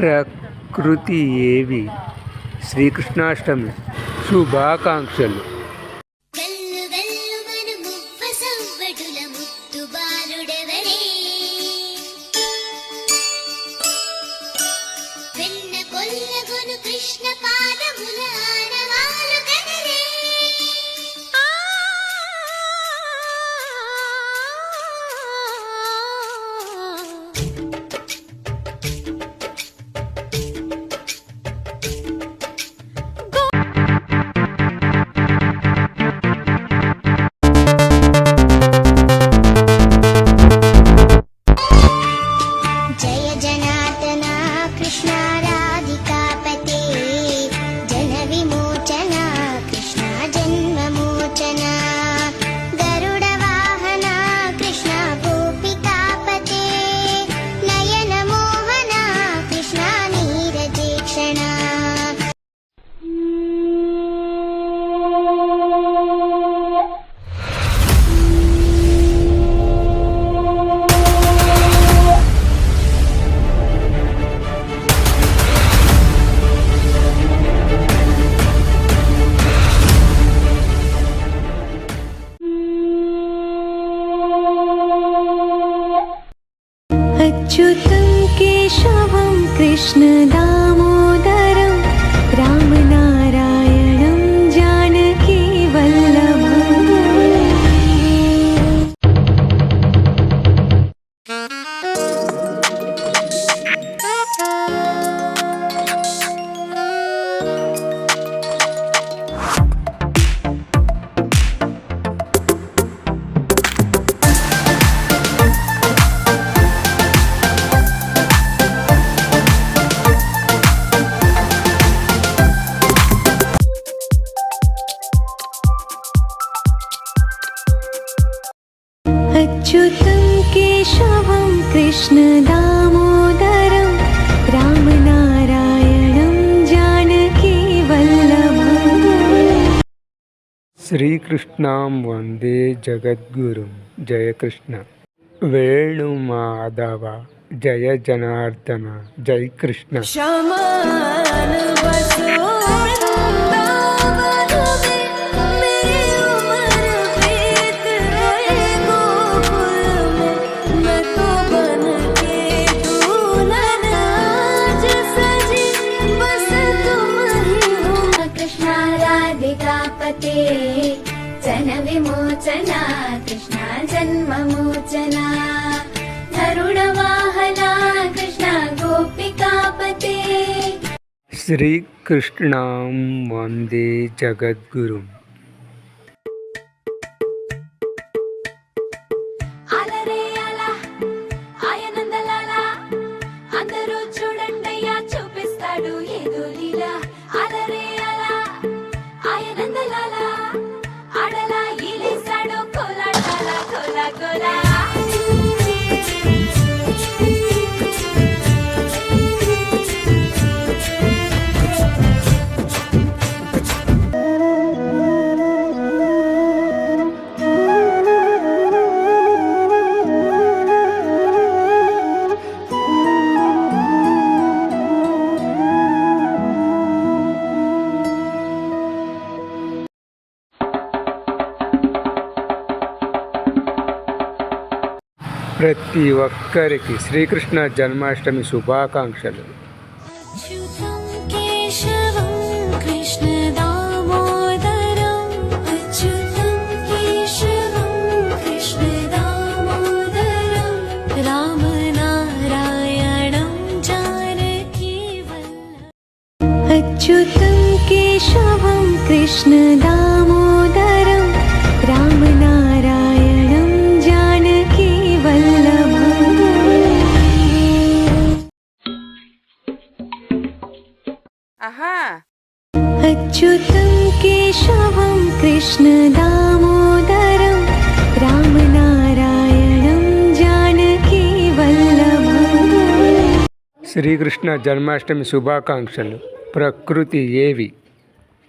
ప్రకృతి ఏవి శ్రీకృష్ణాష్టమి శుభాకాంక్షలు. కృష్ణ పాదముల ఆనవాలు కనరే జయ జనార్దన కృష్ణ अच्युतं केशवं कृष्ण दामोदरं रामनारायणं जानकी वल्लभम् अच्युतं केशवं कृष्ण दामोदरं रामनारायणं जानकी वल्लभम्. శ్రీకృష్ణాం వందే జగద్గురుం. జయ కృష్ణ వేణుమాధవ జయ జనార్దన జై కృష్ణ. जन विमोचना कृष्ण जन्ममोचना तरुणवाहना कृष्ण गोपिकापते. శ్రీకృష్ణాం వందే జగద్గురుం. అలరే అలా ఆయనందలాలా అందరూ చూడండయ్యా చూపిస్తాడు ఏదో లీలా. అలరే అలా ఆయనందలాలా ఆడలా ఈలేసాడు కోలాటాల కోలా కోలా. ప్రతి ఒక్కరికి శ్రీకృష్ణ జన్మాష్టమి శుభాకాంక్షలు. अच्युतं केशवं कृष्ण दामोदरं अच्युतं केशवं कृष्ण दामोदरं रामनारायणं जानकी वल्लभम्. अच्युतं केशवं कृष्ण दामोदरं रामनारायणं जानकी वल्लभम्. अच्युतं केशवं कृष्ण दामोदरं रामनारायणं जानकी वल्लभम्. శ్రీకృష్ణ జన్మాష్టమి శుభాకాంక్షలు. ప్రకృతి ఏవి